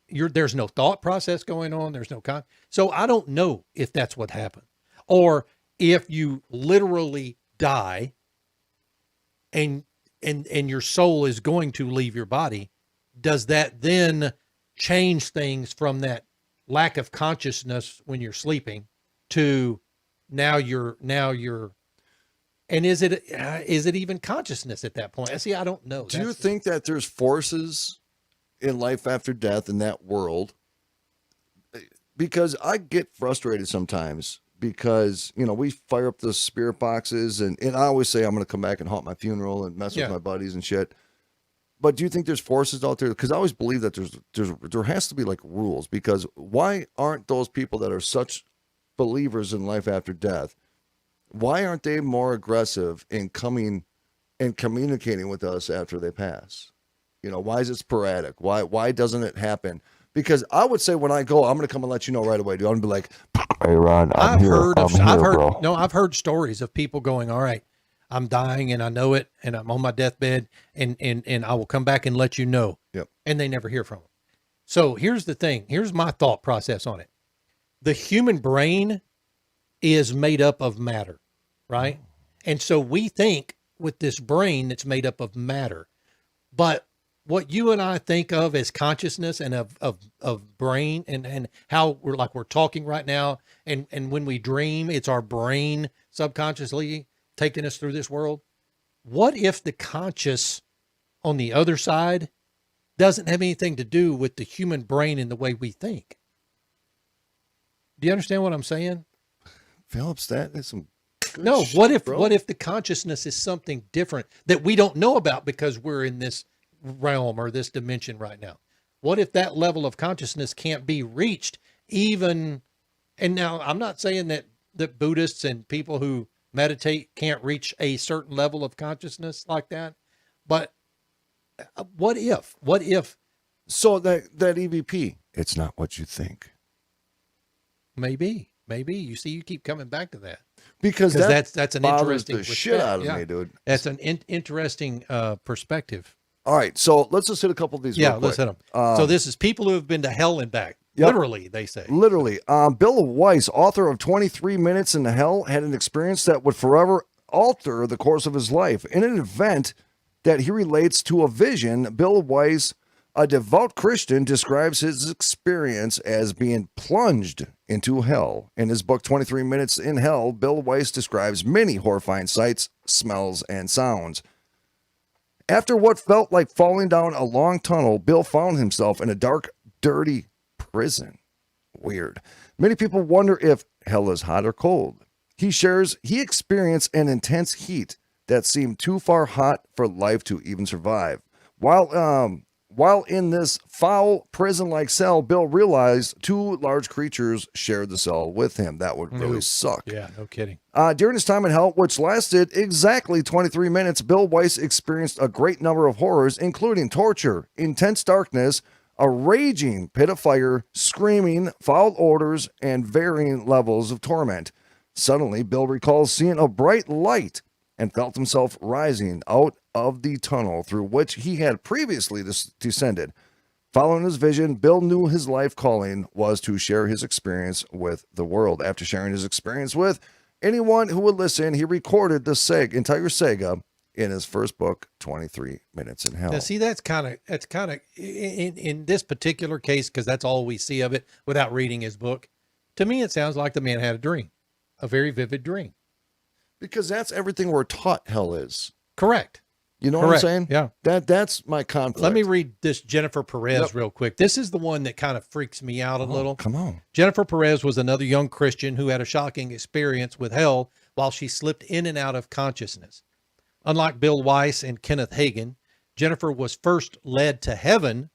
there's no thought process going on. There's no so I don't know if that's what happened, or if you literally die and your soul is going to leave your body, does that then change things from that lack of consciousness when you're sleeping to now you're and is it even consciousness at that point? See, I don't know. Do you think that there's forces in life after death in that world? Because I get frustrated sometimes because, we fire up the spirit boxes and I always say I'm going to come back and haunt my funeral and mess with my buddies and shit. But do you think there's forces out there? Because I always believe that there has to be like rules, because why aren't those people that are such believers in life after death, Why aren't they more aggressive in coming and communicating with us after they pass? You know, why is it sporadic? Why doesn't it happen? Because I would say when I go, I'm going to come and let you know right away, dude. I'm going to be like, hey, Ron, I'm here, bro. I've heard stories of people going, all right, I'm dying and I know it and I'm on my deathbed and I will come back and let you know. Yep. And they never hear from them. So here's the thing. Here's my thought process on it. The human brain is made up of matter, right? And so we think with this brain that's made up of matter. But what you and I think of as consciousness and of brain and how we're talking right now, and when we dream, it's our brain subconsciously taking us through this world. What if the conscious on the other side doesn't have anything to do with the human brain and the way we think? Do you understand what I'm saying? Phillips, that is some good No, shit, what if the consciousness is something different that we don't know about because we're in this realm or this dimension right now? What if that level of consciousness can't be reached even? And now I'm not saying that Buddhists and people who meditate can't reach a certain level of consciousness like that, but what if So that EVP, it's not what you think. maybe you see, you keep coming back to that Because that's an bothers interesting the shit out of me, dude. That's an interesting perspective. All right, so let's just hit a couple of these. Yeah, real let's quick. hit them. So this is people who have been to hell and back. Yep. Literally, they say. Literally. Bill Weiss, author of 23 Minutes in Hell, had an experience that would forever alter the course of his life. In an event that he relates to a vision, Bill Weiss, a devout Christian, describes his experience as being plunged into hell. In his book, 23 Minutes in Hell, Bill Weiss describes many horrifying sights, smells, and sounds. After what felt like falling down a long tunnel, Bill found himself in a dark, dirty prison. Weird. Many people wonder if hell is hot or cold. He shares he experienced an intense heat that seemed too far hot for life to even survive. While in this foul prison-like cell, Bill realized two large creatures shared the cell with him. That would really suck. Yeah, no kidding. During his time in hell, which lasted exactly 23 minutes, Bill Weiss experienced a great number of horrors, including torture, intense darkness, a raging pit of fire, screaming, foul odors, and varying levels of torment. Suddenly, Bill recalls seeing a bright light and felt himself rising out of the tunnel through which he had previously descended. Following his vision, Bill knew his life calling was to share his experience with the world. After sharing his experience with anyone who would listen, he recorded the entire saga in his first book, 23 Minutes in Hell. Now, see, that's kind of in this particular case, because that's all we see of it without reading his book. To me, it sounds like the man had a dream, a very vivid dream. Because that's everything we're taught hell is. Correct. You know what I'm saying? Yeah. That's my conflict. Let me read this Jennifer Perez real quick. This is the one that kind of freaks me out a little. Come on. Jennifer Perez was another young Christian who had a shocking experience with hell while she slipped in and out of consciousness. Unlike Bill Weiss and Kenneth Hagin, Jennifer was first led to heaven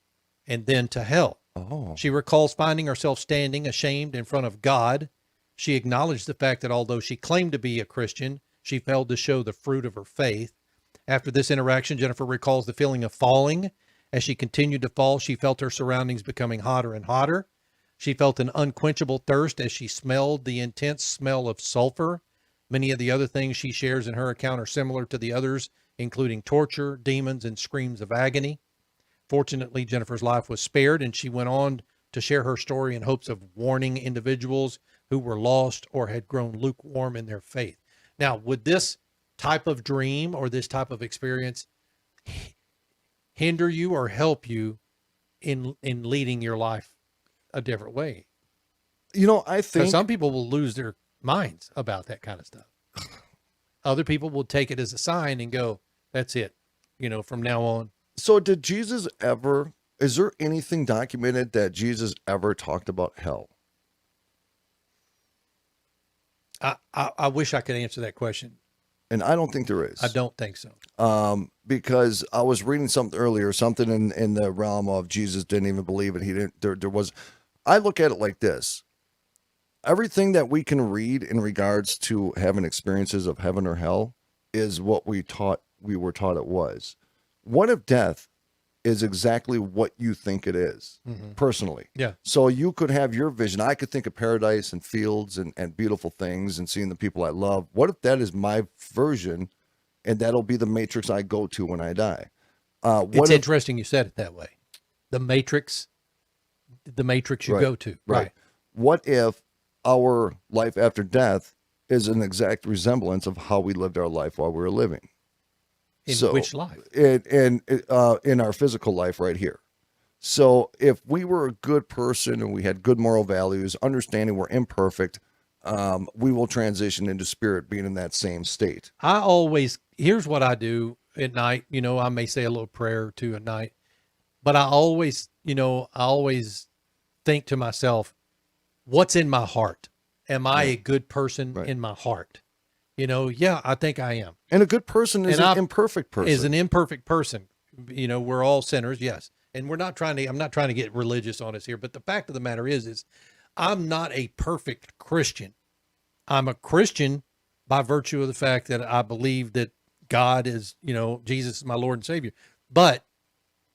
and then to hell. Oh. She recalls finding herself standing ashamed in front of God. She acknowledged the fact that although she claimed to be a Christian, she failed to show the fruit of her faith. After this interaction, Jennifer recalls the feeling of falling. As she continued to fall, she felt her surroundings becoming hotter and hotter. She felt an unquenchable thirst as she smelled the intense smell of sulfur. Many of the other things she shares in her account are similar to the others, including torture, demons, and screams of agony. Fortunately, Jennifer's life was spared, and she went on to share her story in hopes of warning individuals who were lost or had grown lukewarm in their faith. Now, would this type of dream or this type of experience hinder you or help you in leading your life a different way? You know, I think some people will lose their minds about that kind of stuff. Other people will take it as a sign and go, that's it, from now on. So did Jesus ever, is there anything documented that Jesus ever talked about hell? I wish I could answer that question. And I don't think there is. I don't think so. Because I was reading something earlier, something in the realm of Jesus didn't even believe it. He didn't, there was, I look at it like this. everything that we can read in regards to having experiences of heaven or hell is what we were taught it was. What if death is exactly what you think it is, personally? Yeah. So you could have your vision. I could think of paradise and fields and beautiful things and seeing the people I love. What if that is my version, and that'll be the matrix I go to when I die? It's interesting you said it that way. The matrix you Right, go to. Right. What if our life after death is an exact resemblance of how we lived our life while we were living? In which life? In our physical life right here. So if we were a good person and we had good moral values, understanding we're imperfect, we will transition into spirit being in that same state. Here's what I do at night. I may say a little prayer or two at night, but I always think to myself, what's in my heart? Am I a good person in my heart? Yeah, I think I am. And a good person is an imperfect person. Is an imperfect person. We're all sinners, yes. And I'm not trying to get religious on us here, but the fact of the matter is I'm not a perfect Christian. I'm a Christian by virtue of the fact that I believe that God is, Jesus is my Lord and Savior. But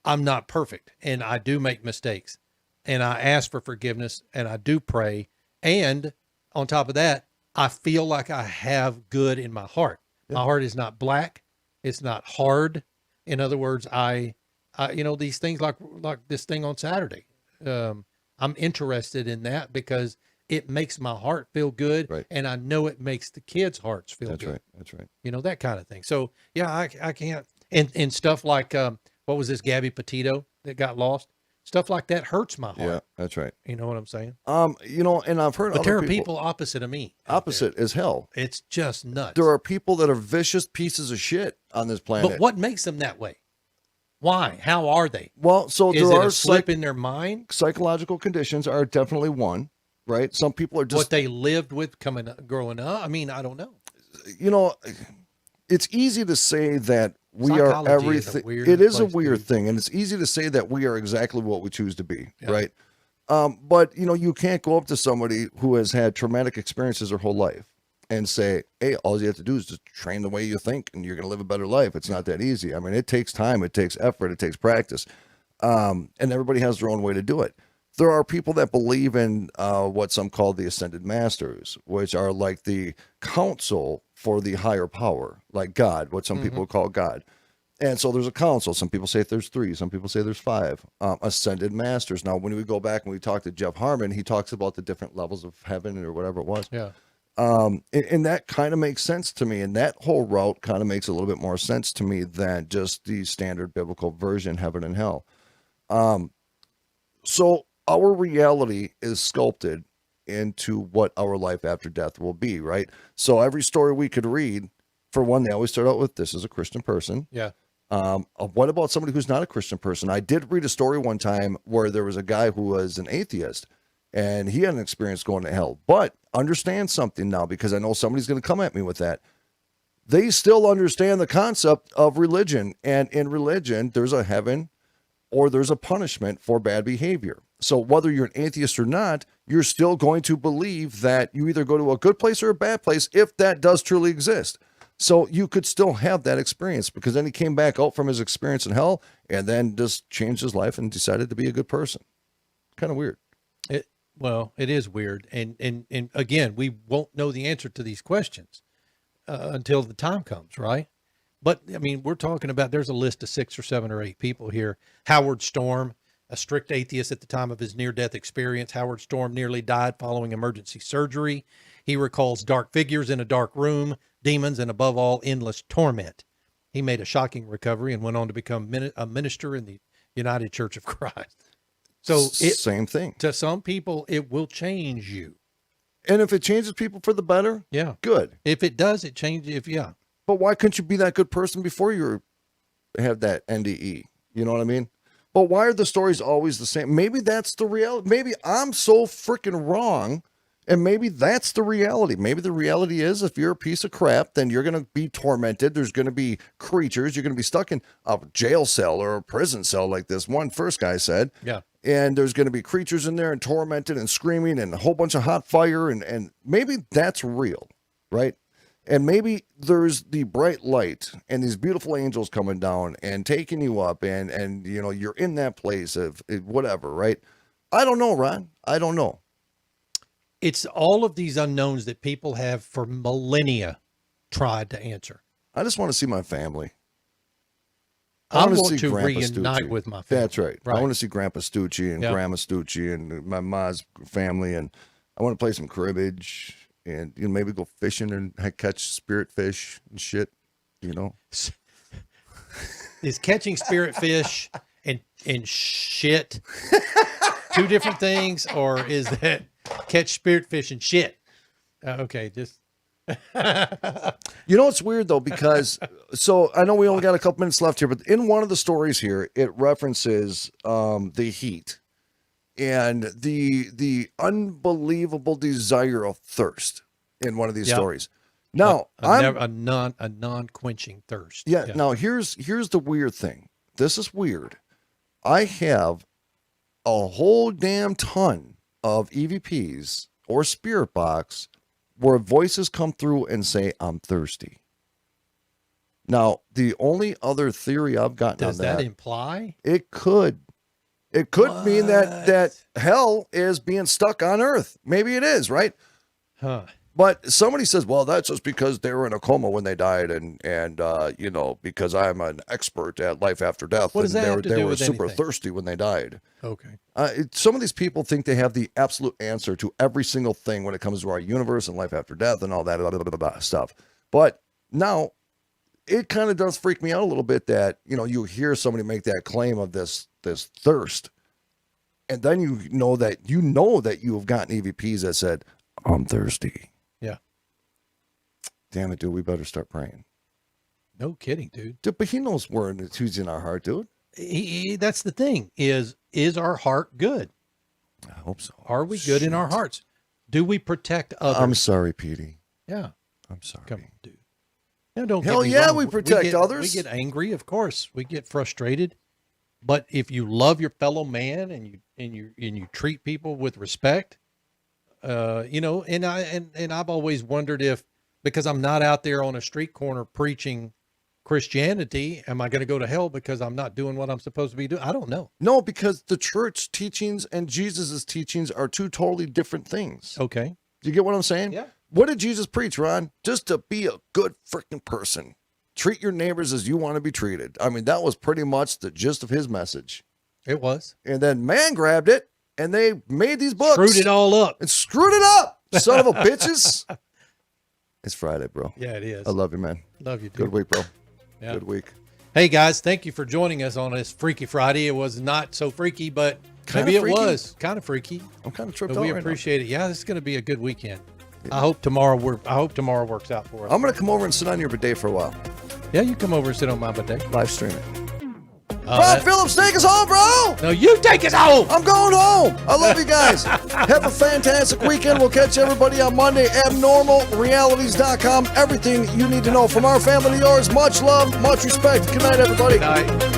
I'm not perfect, and I do make mistakes, and I ask for forgiveness, and I do pray. And on top of that, I feel like I have good in my heart. Yeah. My heart is not black. It's not hard. In other words, I these things like this thing on Saturday, I'm interested in that because it makes my heart feel good. Right. And I know it makes the kids' hearts feel good. That's right. That kind of thing. So yeah, I can't, and stuff like, what was this, Gabby Petito that got lost? Stuff like that hurts my heart. Yeah, that's right. You know what I'm saying? And I've heard but other there are people opposite of me. Opposite as hell. It's just nuts. There are people that are vicious pieces of shit on this planet. But what makes them that way? Why? How are they? Well, so is there it are a slip in their mind? Psychological conditions are definitely one, right? Some people are just what they lived with growing up. I mean, I don't know. It's easy to say that we are everything. It is a weird thing, and it's easy to say that we are exactly what we choose to be, right? But you can't go up to somebody who has had traumatic experiences their whole life and say, hey, all you have to do is just train the way you think and you're going to live a better life. It's not that easy. I mean, it takes time, it takes effort, it takes practice. And everybody has their own way to do it. There are people that believe in what some call the ascended masters, which are like the council for the higher power, like God, what some people call God. And so there's a council. Some people say there's 3. Some people say there's 5 ascended masters. Now, when we go back and we talk to Jeff Harmon, he talks about the different levels of heaven or whatever it was. Yeah. And that kind of makes sense to me. And that whole route kind of makes a little bit more sense to me than just the standard biblical version, heaven and hell. So our reality is sculpted into what our life after death will be, right? So every story we could read, for one, they always start out with, this is a Christian person. Yeah. What about somebody who's not a Christian person? I did read a story one time where there was a guy who was an atheist, and he had an experience going to hell. But understand something now, because I know somebody's going to come at me with that. They still understand the concept of religion. And in religion, there's a heaven or there's a punishment for bad behavior. So whether you're an atheist or not, you're still going to believe that you either go to a good place or a bad place, if that does truly exist. So you could still have that experience, because then he came back out from his experience in hell and then just changed his life and decided to be a good person. Kind of weird. It is weird. And again, we won't know the answer to these questions until the time comes, right? But I mean, we're talking about, there's a list of 6 or 7 or 8 people here. Howard Storm, a strict atheist at the time of his near-death experience. Howard Storm nearly died following emergency surgery. He recalls dark figures in a dark room, demons, and above all, endless torment. He made a shocking recovery and went on to become a minister in the United Church of Christ. So same thing. To some people, it will change you. And if it changes people for the better, yeah, good. If it does, it changes. But why couldn't you be that good person before you have that NDE? You know what I mean? But why are the stories always the same? Maybe that's the reality. Maybe I'm so freaking wrong, and maybe that's the reality. Maybe the reality is, if you're a piece of crap, then you're going to be tormented. There's going to be creatures. You're going to be stuck in a jail cell or a prison cell, like this first guy said. Yeah. and there's going to be creatures in there and tormented and screaming and a whole bunch of hot fire, and maybe that's real, right? And maybe there's the bright light and these beautiful angels coming down and taking you up, and you know, you're in that place of whatever, right? I don't know, Ron. I don't know. It's all of these unknowns that people have for millennia tried to answer. I just want to see my family. I wanna want see to Grandpa reunite Stucci. with my family. That's right. I want to see Grandpa Stucci and Yep. Grandma Stucci and my ma's family, and I want to play some cribbage and maybe go fishing and catch spirit fish and shit. You know, Is catching spirit fish and shit two different things, or is that catch spirit fish and shit? Okay, just you know, it's weird though, because so I know we only got a couple minutes left here, but in one of the stories here, it references the heat and the unbelievable desire of thirst in one of these stories. Now, a non-quenching thirst. Yeah. Now here's the weird thing. This is weird. I have a whole damn ton of EVPs or spirit box where voices come through and say, "I'm thirsty." Now, the only other theory I've gotten Does on that imply? it could mean that hell is being stuck on Earth. Maybe it is, right? Huh. But somebody says, well, that's just because they were in a coma when they died, and you know, because I'm an expert at life after death, What does and that have to they do were with super anything? thirsty when they died. Okay. Some of these people think they have the absolute answer to every single thing when it comes to our universe and life after death and all that blah, blah, blah, blah, stuff. But now it kind of does freak me out a little bit that, you know, you hear somebody make that claim of this thirst, and then you know that you have gotten EVPs that said, "I'm thirsty." Yeah. Damn it, dude, we better start praying. No kidding, dude. Dude, but he knows who's in our heart, dude. That's the thing. Is our heart good? I hope so. Are we good in our hearts? Do we protect others? I'm sorry, Petey. Yeah. I'm sorry. Come on, dude. Now, don't Hell get me yeah, wrong. we protect others. We get angry, of course. We get frustrated. But if you love your fellow man and you treat people with respect, you know, and I've always wondered if, because I'm not out there on a street corner preaching Christianity, am I going to go to hell because I'm not doing what I'm supposed to be doing? I don't know. No, because the church teachings and Jesus's teachings are two totally different things. Okay. Do you get what I'm saying? Yeah. What did Jesus preach, Ron? Just to be a good freaking person. Treat your neighbors as you want to be treated. I mean, that was pretty much the gist of his message. It was. And then man grabbed it, and they made these books. Screwed it all up. And screwed it up, son of a bitches. It's Friday, bro. Yeah, it is. I love you, man. Love you, dude. Good week, bro. Yeah. Good week. Hey, guys, thank you for joining us on this Freaky Friday. It was not so freaky, but Kinda maybe it freaky. was kind of freaky. I'm kind of tripped But out we right now. appreciate it. Yeah, this is going to be a good weekend. I hope tomorrow works out for us. I'm going to come over and sit on your bidet for a while. Yeah, you come over and sit on my bidet. Live stream it. Oh, Rob Phillips, take us home, bro. No, you take us home. I'm going home. I love you guys. Have a fantastic weekend. We'll catch everybody on Monday. AbnormalRealities.com. Everything you need to know from our family to yours. Much love, much respect. Good night, everybody. Good night.